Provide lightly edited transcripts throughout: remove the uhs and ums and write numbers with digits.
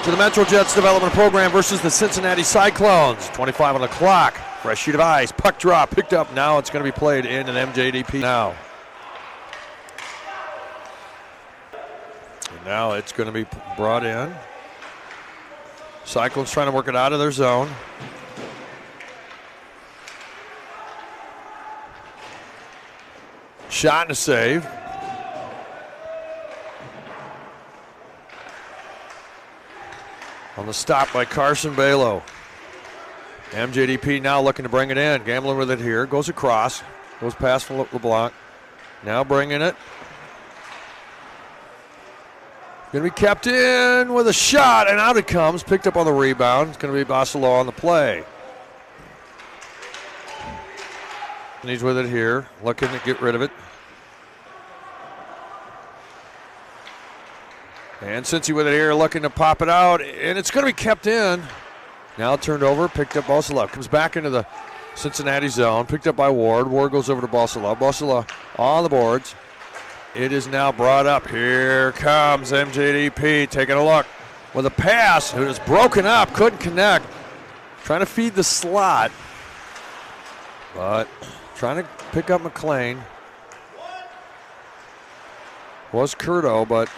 to the Metro Jets development program versus the Cincinnati Cyclones. 25 on the clock. Fresh sheet of ice. Puck drop. Picked up. Now it's going to be played in an MJDP now. And now it's going to be brought in. Cyclones trying to work it out of their zone. Shot and a save. On the stop by Carson Balo. MJDP now looking to bring it in. Gambling with it here. Goes across. Goes past LeBlanc. Now bringing it. Going to be kept in with a shot, and out it comes. Picked up on the rebound. It's going to be Basalo on the play. And he's with it here. Looking to get rid of it. And Cincy with it here, looking to pop it out, and it's going to be kept in. Now turned over, picked up Balsalov. Comes back into the Cincinnati zone, picked up by Ward. Ward goes over to Balsalov. Balsalov on the boards. It is now brought up. Here comes MJDP taking a look with a pass. It was broken up, couldn't connect. Trying to feed the slot, but trying to pick up McLean. Was Curto, but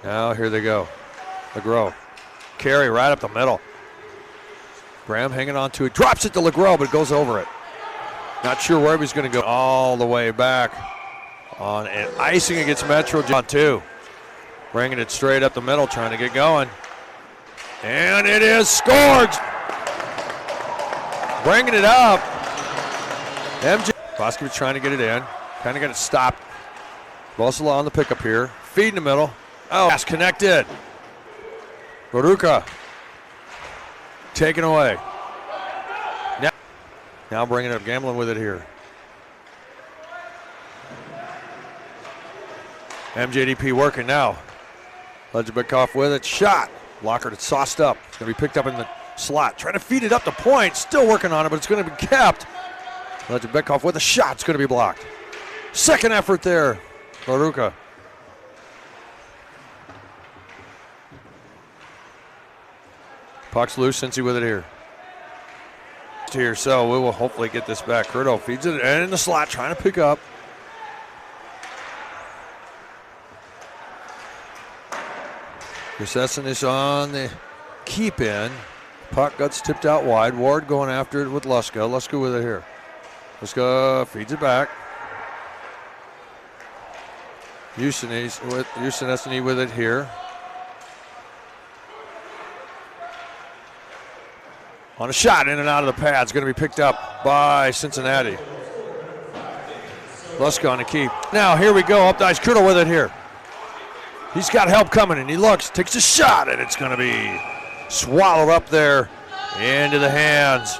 now here they go. LeGros. Carry right up the middle. Graham hanging on to it. Drops it to LeGros, but goes over it. Not sure where he's going to go. All the way back on and icing against Metro on two. Bringing it straight up the middle, trying to get going. And it is scored. Bringing it up. MJ. Boscovich trying to get it in. Kind of got it stopped. Bosala on the pickup here. Feed in the middle. Oh, pass connected. Roduca taken away. Now bringing it up, gambling with it here. MJDP working now. Ledgerbekoff with it, shot. Lockhart, it's sauced up. It's going to be picked up in the slot. Trying to feed it up the point. Still working on it, but it's going to be kept. Ledgerbekoff with a shot. It's going to be blocked. Second effort there. Roduca. Puck's loose, Cincy with it here. Here, so we will hopefully get this back. Curto feeds it and in the slot, trying to pick up. Gustafson is on the keep in. Puck gets tipped out wide. Ward going after it with Luska. Luska with it here. Luska feeds it back. Houston with it here. On a shot, in and out of the pads, going to be picked up by Cincinnati. Luska on the keep. Now, here we go, up the ice. Curto with it here. He's got help coming, and he looks, takes a shot, and it's going to be swallowed up there into the hands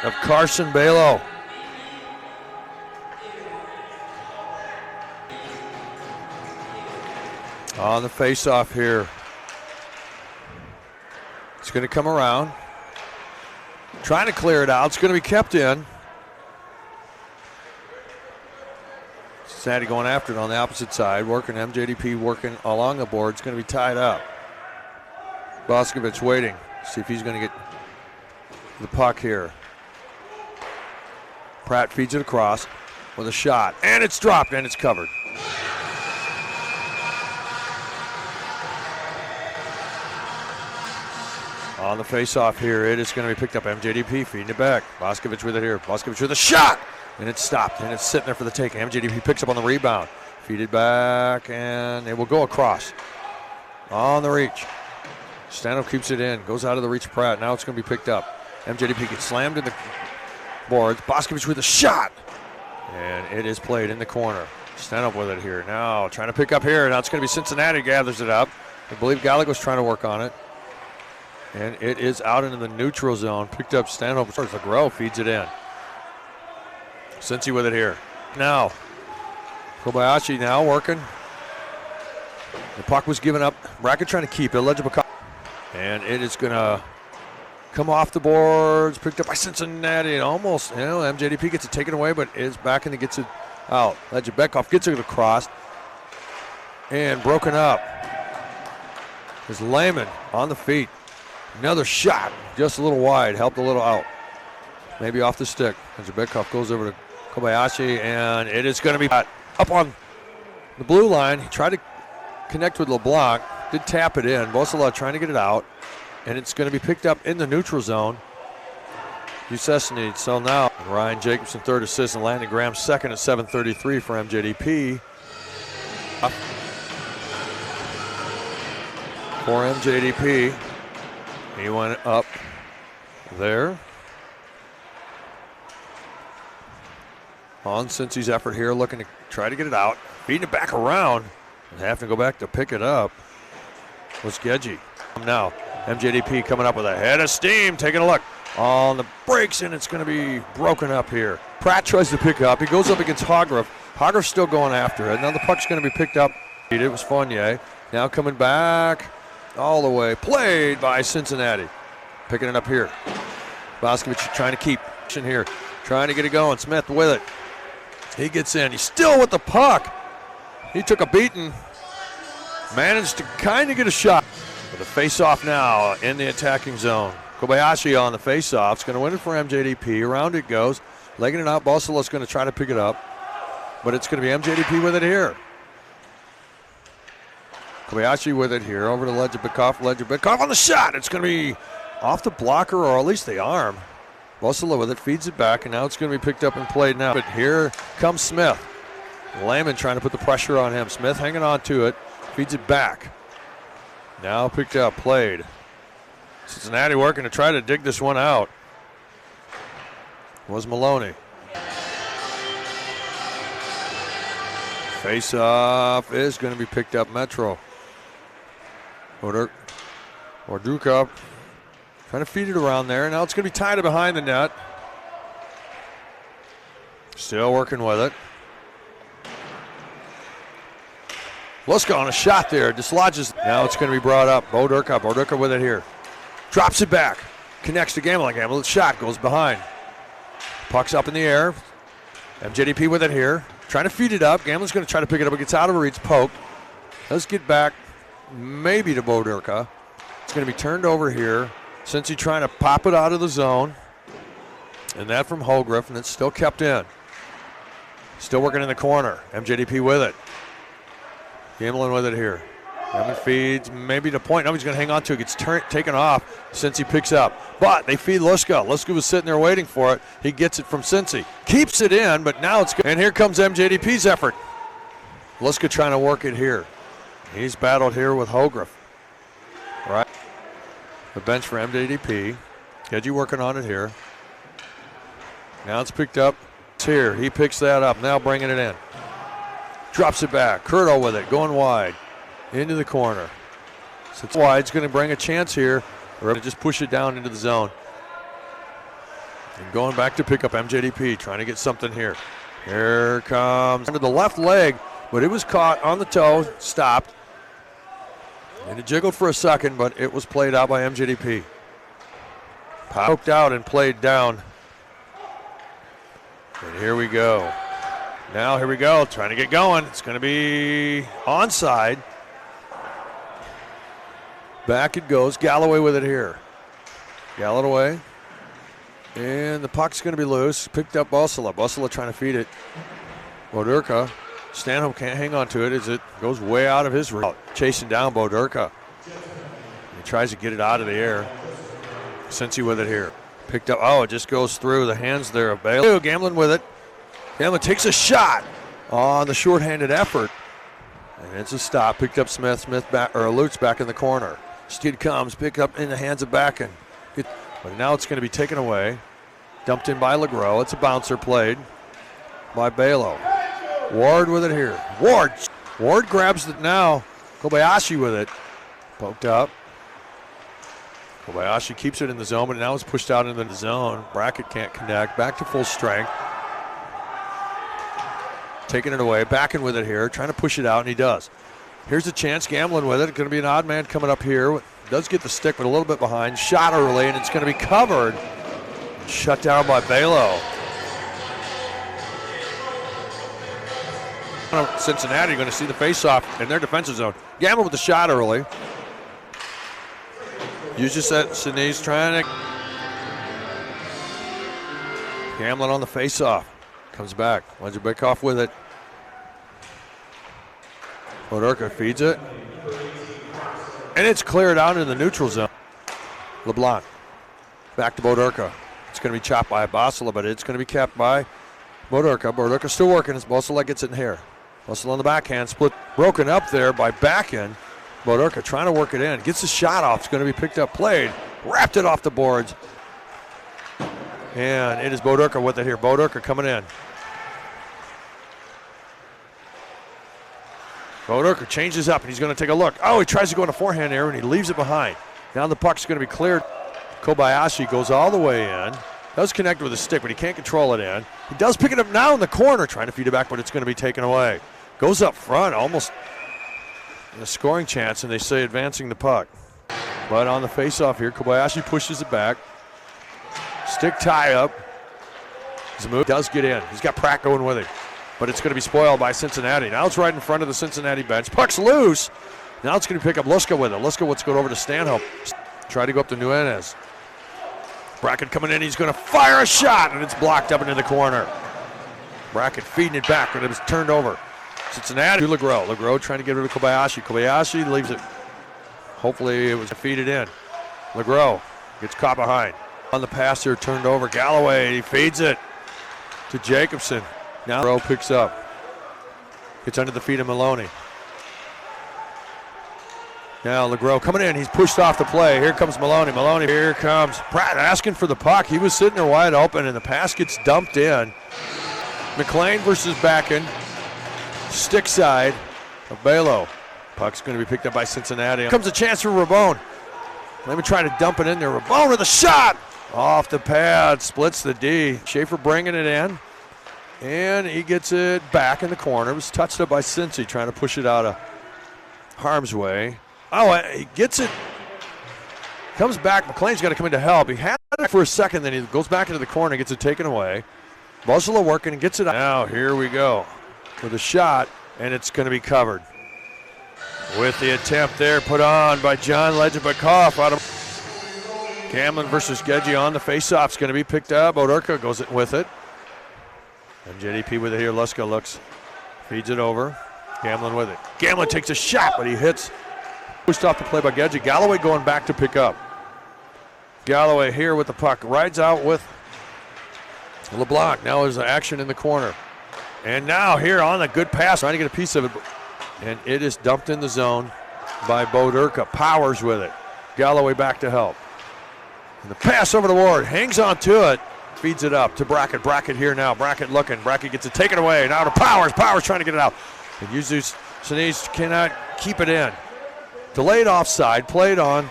of Carson Balo. On the face-off here. It's going to come around. Trying to clear it out. It's going to be kept in. Cincinnati going after it on the opposite side. Working MJDP working along the board. It's going to be tied up. Boscovich waiting. See if he's going to get the puck here. Pratt feeds it across with a shot. And it's dropped and it's covered. On the face-off here, it is going to be picked up. MJDP feeding it back. Boscovich with it here. Boscovich with a shot! And it's stopped, and it's sitting there for the take. MJDP picks up on the rebound. Feed it back, and it will go across. On the reach. Stano keeps it in. Goes out of the reach of Pratt. Now it's going to be picked up. MJDP gets slammed in the boards. Boscovich with a shot! And it is played in the corner. Stano with it here. Now trying to pick up here. Now it's going to be Cincinnati gathers it up. I believe Gallagher's trying to work on it. And it is out into the neutral zone. Picked up Stanhope. LeGros feeds it in. Cincy with it here. Now, Kobayashi now working. The puck was given up. Brackett trying to keep it. And it is going to come off the boards. Picked up by Cincinnati. And almost, MJDP gets it taken away, but is back and he gets it out. Ledgerbekoff gets it across. And broken up. is Lehman on the feet. Another shot, just a little wide, helped a little out. Maybe off the stick. Zubikov goes over to Kobayashi, and it is going to be up on the blue line. He tried to connect with LeBlanc, did tap it in. Bosala trying to get it out, and it's going to be picked up in the neutral zone. Ucesny, so now Ryan Jacobson, third assist, and Landon Graham second at 7:33 for MJDP. For MJDP, he went up there. On Cincy's effort here, looking to try to get it out. Feeding it back around and having to go back to pick it up was Gedgy. Now, MJDP coming up with a head of steam, taking a look on the brakes, and it's going to be broken up here. Pratt tries to pick up. He goes up against Hograf. Hograf's still going after it. Now the puck's going to be picked up. It was Fournier. Now coming back all the way. Played by Cincinnati. Picking it up here. Boscovich trying to keep in here. Trying to get it going. Smith with it. He gets in. He's still with the puck. He took a beating. Managed to kind of get a shot. With a face-off now in the attacking zone. Kobayashi on the face-off. It's going to win it for MJDP. Around it goes. Legging it out. Bosala's going to try to pick it up. But it's going to be MJDP with it here. Kobayashi with it here. Over to Ledjabikov on the shot. It's going to be off the blocker, or at least the arm. Bosala with it. Feeds it back. And now it's going to be picked up and played now. But here comes Smith. Lehman trying to put the pressure on him. Smith hanging on to it. Feeds it back. Now picked up. Played. Cincinnati working to try to dig this one out. Was Maloney. Face-off is going to be picked up Metro. Ordukov trying to feed it around there. Now it's going to be tied behind the net. Still working with it. Luska on a shot there. Dislodges. Now it's going to be brought up. Bodurka. Bodurka with it here. Drops it back. Connects to Gamble. Gamble's shot goes behind. Puck's up in the air. MJDP with it here. Trying to feed it up. Gamble's going to try to pick it up. It gets out of reach. Poked. Let's get back maybe to Bodurka. It's going to be turned over here. Cincy trying to pop it out of the zone. And that from Holgriff, and it's still kept in. Still working in the corner. MJDP with it. Gamblin with it here. Gamblin feeds maybe to point. Nobody's going to hang on to it. Gets taken off. Cincy picks up. But they feed Luska. Luska was sitting there waiting for it. He gets it from Cincy. Keeps it in, but now it's good. And here comes MJDP's effort. Luska trying to work it here. He's battled here with Holgriff. Right. The bench for MJDP. Gedgy working on it here. Now it's picked up. It's here. He picks that up. Now bringing it in. Drops it back. Curto with it. Going wide. Into the corner. So it's wide. It's going to bring a chance here. Or just push it down into the zone. And going back to pick up MJDP. Trying to get something here. Here comes under the left leg. But it was caught on the toe. Stopped. And it jiggled for a second, but it was played out by MJDP. Poked out and played down. And here we go. Now here we go, trying to get going. It's going to be onside. Back it goes. Galloway with it here. Galloway. And the puck's going to be loose. Picked up Bosala. Bosala trying to feed it. Bodurka. Stanhope can't hang on to it as it goes way out of his route. Chasing down Bodurka. He tries to get it out of the air. Cincy with it here. Picked up. Oh, it just goes through the hands there of Bailey. Gamblin with it. Gamblin takes a shot on the shorthanded effort. And it's a stop. Picked up Smith. Smith back, or Lutz back in the corner. Skid comes. Picked up in the hands of Backen. But now it's going to be taken away. Dumped in by Legros. It's a bouncer played by Balo. Ward with it here. Ward grabs it now. Kobayashi with it. Poked up. Kobayashi keeps it in the zone, but now it's pushed out into the zone. Brackett can't connect. Back to full strength. Taking it away. Backing with it here. Trying to push it out, and he does. Here's a chance. Gambling with it. Going to be an odd man coming up here. Does get the stick, but a little bit behind. Shot early, and it's going to be covered. Shut down by Balo. Cincinnati going to see the face-off in their defensive zone. Gamble with the shot early. Uses that Sinise trying to. Hamlin on the face-off. Comes back. Ledgerbekoff with it. Bodurka feeds it. And it's cleared out in the neutral zone. LeBlanc. Back to Bodurka. It's going to be chopped by Basila, but it's going to be kept by Bodurka. Bodurka still working as Basila gets it in here. Basila on the backhand. Split broken up there by backhand. Bodurka trying to work it in. Gets the shot off. It's going to be picked up, played. Wrapped it off the boards. And it is Bodurka with it here. Bodurka coming in. Bodurka changes up, and he's going to take a look. Oh, he tries to go in a forehand error, and he leaves it behind. Now the puck's going to be cleared. Kobayashi goes all the way in. Does connect with a stick, but he can't control it in. He does pick it up now in the corner, trying to feed it back, but it's going to be taken away. Goes up front, almost a scoring chance, and they say advancing the puck. But on the face-off here, Kobayashi pushes it back. Stick tie up. Zamut does get in. He's got Pratt going with it. But it's going to be spoiled by Cincinnati. Now it's right in front of the Cincinnati bench. Puck's loose. Now it's going to pick up Luska with it. Luska wants to go over to Stanhope. Try to go up to Nuanez. Brackett coming in. He's going to fire a shot, and it's blocked up into the corner. Brackett feeding it back, but it was turned over. Cincinnati to Legros. Legros trying to get rid of Kobayashi. Kobayashi leaves it. Hopefully it was feeded in. Legros gets caught behind. On the pass here, turned over. Galloway, he feeds it to Jacobson. Now Legros picks up. Gets under the feet of Maloney. Now Legros coming in. He's pushed off the play. Here comes Maloney. Maloney, here comes Pratt asking for the puck. He was sitting there wide open, and the pass gets dumped in. McLean versus Backen. Stick side of Belo. Puck's going to be picked up by Cincinnati. Here comes a chance for Rabone. Let me try to dump it in there. Rabone with a shot. Off the pad, splits the D. Schaefer bringing it in. And he gets it back in the corner. It was touched up by Cincy, trying to push it out of harm's way. Oh, he gets it. Comes back. McLean's got to come in to help. He had it for a second, then he goes back into the corner and gets it taken away. Busela working and gets it out. Now, here we go with a shot, and it's going to be covered. With the attempt there put on by John Ledgerbekoff out of Gamlin versus Gedge on the face-off. It's going to be picked up. Bodurka goes with it. MJDP with it here. Luska looks, feeds it over. Gamlin with it. Gamlin takes a shot, but he hits. Pushed off the play by Gedge. Galloway going back to pick up. Galloway here with the puck. Rides out with LeBlanc. Now there's action in the corner. And now here on a good pass, trying to get a piece of it. And it is dumped in the zone by Bodurka. Powers with it. Galloway back to help. And the pass over the Ward. Hangs on to it. Feeds it up to Brackett. Brackett here now. Brackett looking. Brackett gets it taken away. Now to Powers. Powers trying to get it out. And Jesus Sinise cannot keep it in. Delayed offside. Played on.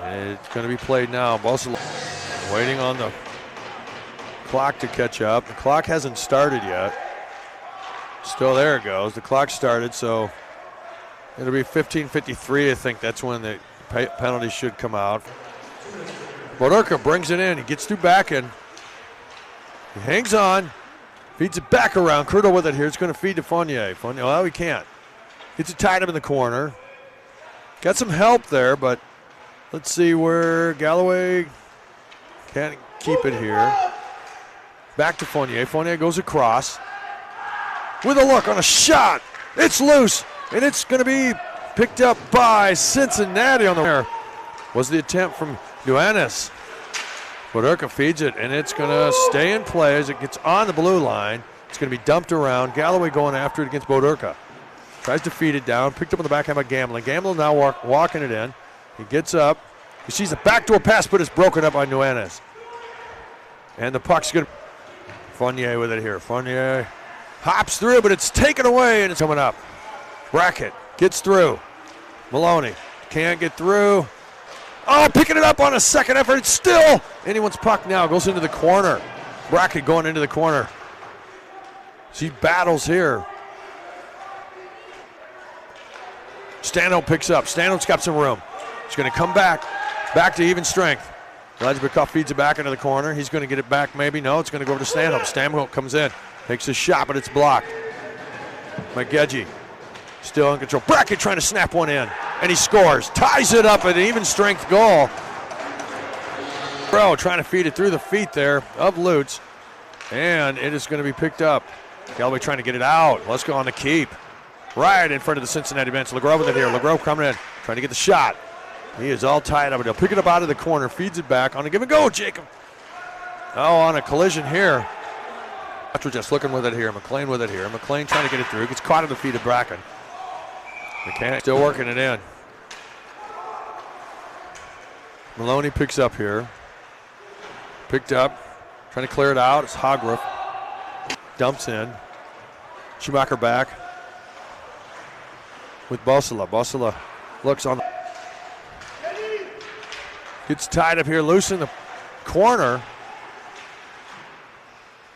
And it's going to be played now. Bustle waiting on the clock to catch up. The clock hasn't started yet. Still there it goes. The clock started, so it'll be 15:53. I think that's when the penalty should come out. Bodurka brings it in. He gets through Backen. He hangs on. Feeds it back around. Curto with it here. It's going to feed to Fournier. Fournier, well, he can't. Gets it tied up in the corner. Got some help there, but let's see where Galloway can't keep it here. Back to Fournier. Fournier goes across. With a look on a shot. It's loose, and it's going to be picked up by Cincinnati on the air. Was the attempt from Nuanez. Bodurka feeds it, and it's going to stay in play as it gets on the blue line. It's going to be dumped around. Galloway going after it against Bodurka. Tries to feed it down. Picked up on the backhand by Gamlin. Gamlin now walking it in. He gets up. He sees a backdoor pass, but it's broken up by Nuanez. And the puck's going to... Fournier with it here. Fournier hops through, but it's taken away, and it's coming up. Brackett gets through. Maloney can't get through. Oh, picking it up on a second effort. It's still anyone's puck now. Goes into the corner. Brackett going into the corner. She battles here. Stanhope picks up. Stanhope's got some room. He's going to come back to even strength. Ledgerbekoff feeds it back into the corner. He's going to get it back maybe. No, it's going to go over to Stanhope. Stanhope comes in. Takes a shot, but it's blocked by Gedge. Still in control. Brackett trying to snap one in, and he scores. Ties it up at an even strength goal. Bro trying to feed it through the feet there of Lutz, and it is going to be picked up. Galloway trying to get it out. Let's go on the keep. Right in front of the Cincinnati bench. LeGros with it here. LeGros coming in, trying to get the shot. He is all tied up, but he'll pick it up out of the corner, feeds it back on a give and go, Jacob. Oh, on a collision here. Just looking with it here. McLean with it here. McLean trying to get it through. Gets caught at the feet of Bracken. Mechanic still working it in. Maloney picks up here. Picked up. Trying to clear it out. It's Hogrove. Dumps in. Schumacher back. With Bosela. Bosela looks on. Gets tied up here. Loose in the corner.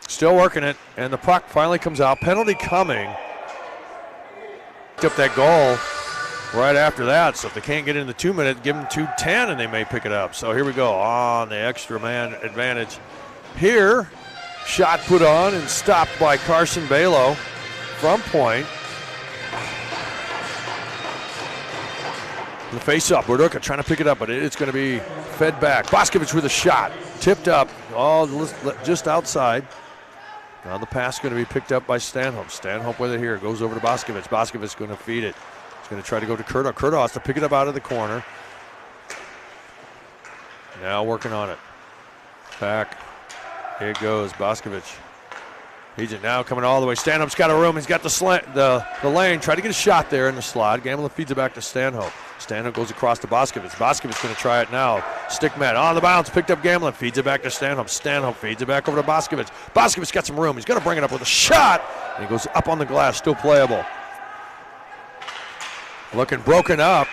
Still working it, and the puck finally comes out. Penalty coming. Picked up that goal right after that, so if they can't get in the 2 minute, give them 2:10 and they may pick it up. So here we go on the extra man advantage. Here, shot put on and stopped by Carson Balo from point. The face-off, Borduca trying to pick it up, but it's going to be fed back. Boscovich with a shot, tipped up, all just outside. Now the pass is going to be picked up by Stanhope. Stanhope with it here, goes over to Boscovich. Boscovich going to feed it. He's going to try to go to Curto. Curto has to pick it up out of the corner. Now working on it. Back. Here it goes, Boscovich. He's now coming all the way. Stanhope's got a room. He's got the lane. Try to get a shot there in the slot. Gamble feeds it back to Stanhope. Stanhope goes across to Boscovich. Boscovich going to try it now. Stick man on the bounce. Picked up Gamblin. Feeds it back to Stanhope. Stanhope feeds it back over to Boscovich. Boscovich got some room. He's going to bring it up with a shot. And he goes up on the glass. Still playable. Looking broken up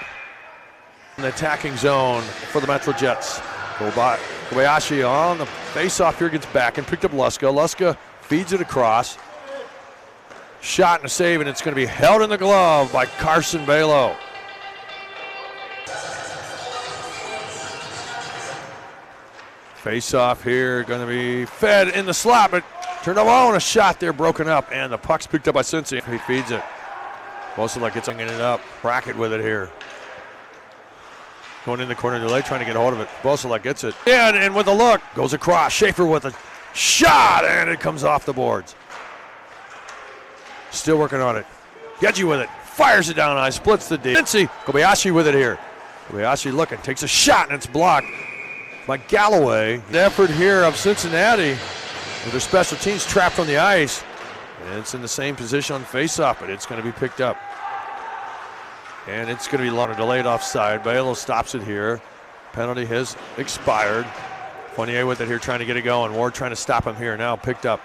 in the attacking zone for the Metro Jets. Kobayashi on the face-off here gets back and picked up Luska. Luska feeds it across. Shot and a save, and it's going to be held in the glove by Carson Balo. Face-off here, going to be fed in the slot, but turned over on a shot there, broken up, and the puck's picked up by Cincy. He feeds it. Bosela gets it up. Brackett with it here. Going in the corner delay, trying to get a hold of it. Bosela gets it. And with a look, goes across. Schaefer with a shot, and it comes off the boards. Still working on it. Gedgie with it. Fires it down high, splits the D. Cincy, Kobayashi with it here. Kobayashi looking, takes a shot, and it's blocked by Galloway. The effort here of Cincinnati with their special teams trapped on the ice. And it's in the same position on face-off, but it's going to be picked up. And it's going to be long, delayed offside. Balo stops it here. Penalty has expired. Fournier with it here, trying to get it going. Ward trying to stop him here. Now picked up.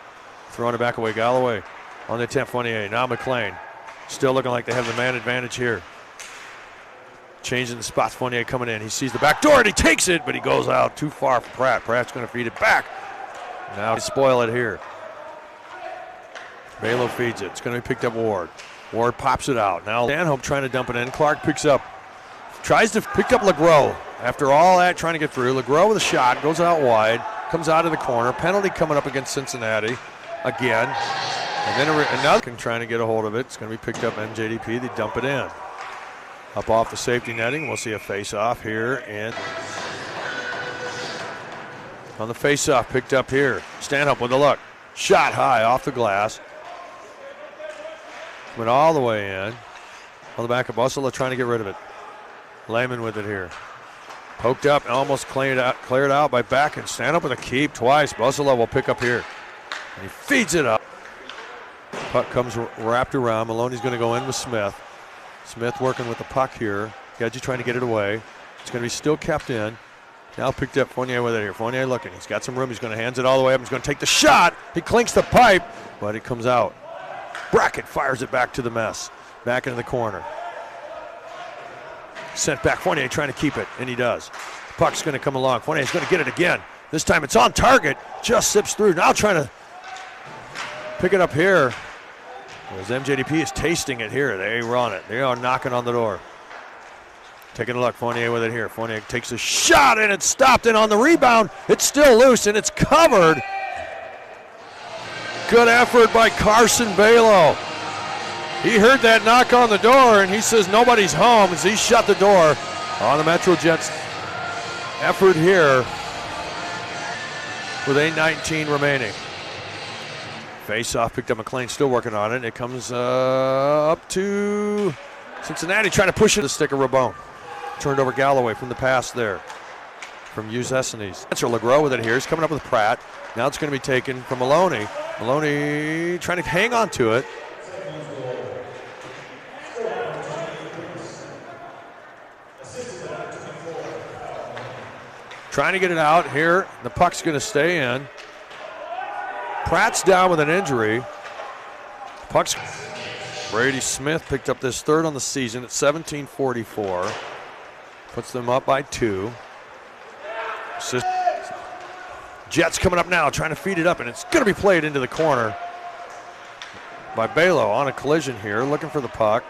Throwing it back away. Galloway on the attempt. Fournier. Now McLean. Still looking like they have the man advantage here. Changing the spots. Fournier coming in. He sees the back door and he takes it, but he goes out too far for Pratt. Pratt's going to feed it back. Now he spoil it here. Balo feeds it. It's going to be picked up Ward. Ward pops it out. Now Stanhope trying to dump it in. Clark picks up. Tries to pick up LeGros. After all that, trying to get through. LeGros with a shot. Goes out wide. Comes out of the corner. Penalty coming up against Cincinnati again. And then another trying to get a hold of it. It's going to be picked up MJDP. They dump it in. Up off the safety netting. We'll see a face-off here. And on the face-off, picked up here. Stanhope with a look. Shot high off the glass. Went all the way in. On the back of Bosela trying to get rid of it. Lehman with it here. Poked up and almost cleared out by back and stand up with a keep twice. Bosela will pick up here. And he feeds it up. Puck comes wrapped around. Maloney's going to go in with Smith. Smith working with the puck here. Gedgie trying to get it away. It's going to be still kept in. Now picked up Fournier with it here. Fournier looking. He's got some room. He's going to hands it all the way up. He's going to take the shot. He clinks the pipe, but it comes out. Brackett fires it back to the mess. Back into the corner. Sent back. Fournier trying to keep it, and he does. Puck's going to come along. Fournier's going to get it again. This time it's on target. Just sips through. Now trying to pick it up here. As MJDP is tasting it here. They run it. They are knocking on the door. Taking a look. Fournier with it here. Fournier takes a shot, and it's stopped. And on the rebound, it's still loose, and it's covered. Good effort by Carson Balo. He heard that knock on the door, and he says nobody's home as he shut the door on the Metro Jets effort here. with 8:19 remaining. Face-off picked up McLean, still working on it. It comes up to Cincinnati, trying to push it to stick of Rabone. Turned over Galloway from the pass there from Essenes. Spencer LeGros with it here. He's coming up with Pratt. Now it's going to be taken from Maloney. Maloney trying to hang on to it. Trying to get it out here. The puck's going to stay in. Pratt's down with an injury. Puck's. Brady Smith picked up this third on the season at 17:44. Puts them up by 2. Jets coming up now, trying to feed it up, and it's going to be played into the corner by Balo on a collision here, looking for the puck.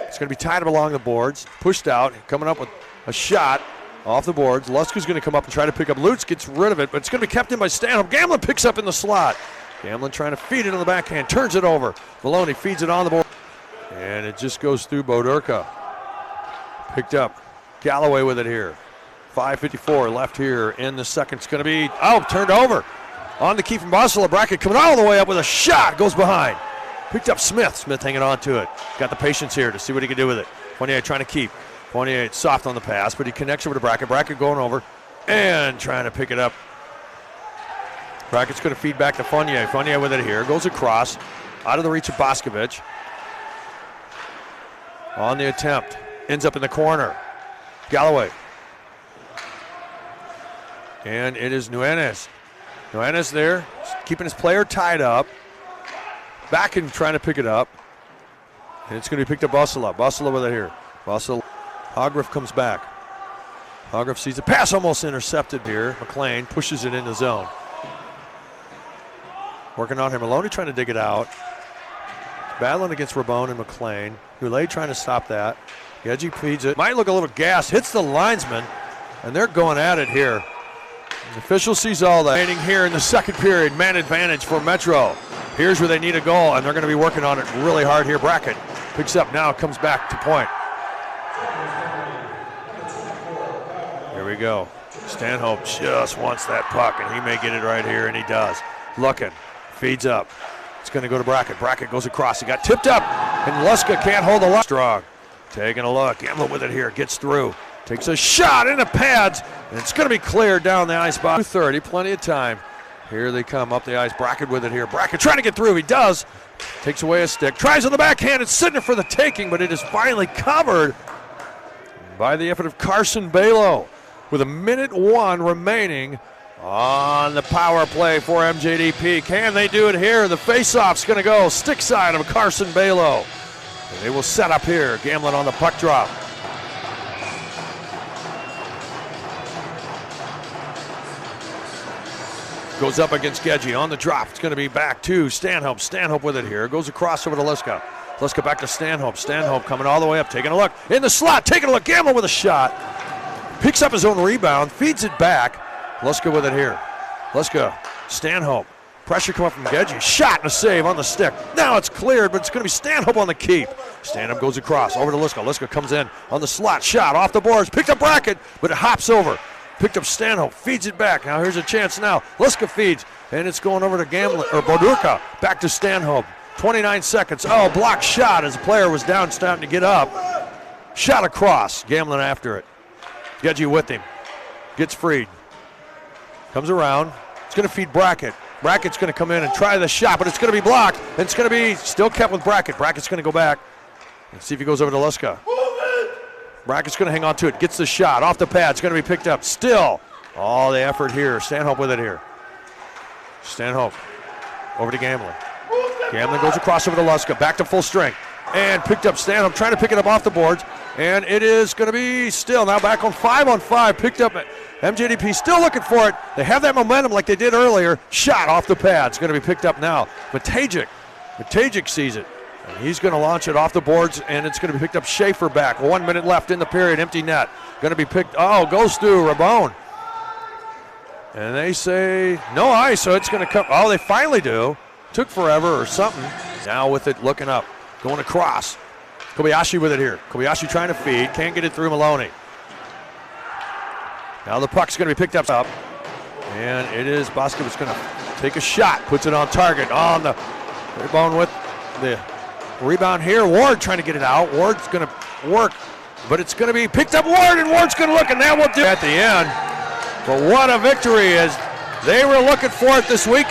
It's going to be tied up along the boards, pushed out, coming up with a shot off the boards. Luska's going to come up and try to pick up. Lutz gets rid of it, but it's going to be kept in by Stanhope. Gamlin picks up in the slot. Gamlin trying to feed it on the backhand, turns it over. Maloney feeds it on the board, and it just goes through Bodurka. Picked up. Galloway with it here. 5:54 left here in the second. It's going to be, turned over. On the key from Bossela. Brackett coming all the way up with a shot. Goes behind. Picked up Smith. Smith hanging on to it. Got the patience here to see what he can do with it. Fournier trying to keep. Fournier soft on the pass, but he connects over to Brackett. Brackett going over and trying to pick it up. Brackett's going to feed back to Fournier. Fournier with it here. Goes across. Out of the reach of Boscovich. On the attempt. Ends up in the corner. Galloway. And it is Nuanez. Nuanez there, keeping his player tied up. Back and trying to pick it up. And it's going to be picked up Bossela. Bossela with it here. Bossela. Hogriff comes back. Hogriff sees the pass almost intercepted here. McLean pushes it in the zone. Working on him. Maloney trying to dig it out. Battling against Rabone and McLean. Goulet trying to stop that. Gedgie feeds it. Might look a little gassed. Hits the linesman. And they're going at it here. The official sees all that. Remaining here in the second period. Man advantage for Metro. Here's where they need a goal, and they're going to be working on it really hard here. Brackett picks up now, comes back to point. Here we go. Stanhope just wants that puck, and he may get it right here, and he does. Looking, feeds up. It's going to go to Brackett. Brackett goes across. He got tipped up, and Luska can't hold the lock. Strong. Taking a look. Gamble with it here. Gets through. Takes a shot in the pads, and it's going to be cleared down the ice box. 2:30, plenty of time. Here they come up the ice. Brackett with it here. Brackett trying to get through. He does. Takes away a stick. Tries on the backhand. It's sitting there for the taking, but it is finally covered by the effort of Carson Balo with 1:01 remaining on the power play for MJDP. Can they do it here? The faceoff's going to go stick side of Carson Balo. And they will set up here. Gamlin on the puck drop. Goes up against Gedgie on the drop. It's going to be back to Stanhope. Stanhope with it here. Goes across over to Liska. Liska back to Stanhope. Stanhope coming all the way up. Taking a look. In the slot. Taking a look. Gamble with a shot. Picks up his own rebound. Feeds it back. Liska with it here. Liska. Stanhope. Pressure come up from Gedgie. Shot and a save on the stick. Now it's cleared, but it's going to be Stanhope on the keep. Stanhope goes across. Over to Liska. Liska comes in on the slot. Shot off the boards. Picked up Brackett, but it hops over. Picked up Stanhope, feeds it back. Now here's a chance now. Liska feeds, and it's going over to Bodurka. Back to Stanhope. 29 seconds. Oh, blocked shot as the player was down, starting to get up. Shot across. Gamlin after it. Gedgie with him. Gets freed. Comes around. It's going to feed Brackett. Brackett's going to come in and try the shot, but it's going to be blocked. And it's going to be still kept with Brackett. Brackett's going to go back. Let's see if he goes over to Liska. Brackett's going to hang on to it. Gets the shot off the pad. It's going to be picked up. Still, all the effort here. Stanhope with it here. Stanhope over to Gamlin. Gamlin goes across over to Luska. Back to full strength. And picked up Stanhope. Trying to pick it up off the boards. And it is going to be still now back on 5-on-5. Picked up MJDP. Still looking for it. They have that momentum like they did earlier. Shot off the pad. It's going to be picked up now. Matajic sees it. And he's going to launch it off the boards, and it's going to be picked up. Schaefer back. 1 minute left in the period. Empty net. Going to be picked. Oh, goes through Rabone. And they say no ice, so it's going to come. Oh, they finally do. Took forever or something. Now with it looking up. Going across. Kobayashi with it here. Kobayashi trying to feed. Can't get it through Maloney. Now the puck's going to be picked up. And it is Boskovic going to take a shot, puts it on target on the rebound with the rebound here. Ward trying to get it out. Ward's going to work, but it's going to be picked up Ward, and Ward's going to look, and that will do at the end. But what a victory, as they were looking for it this week.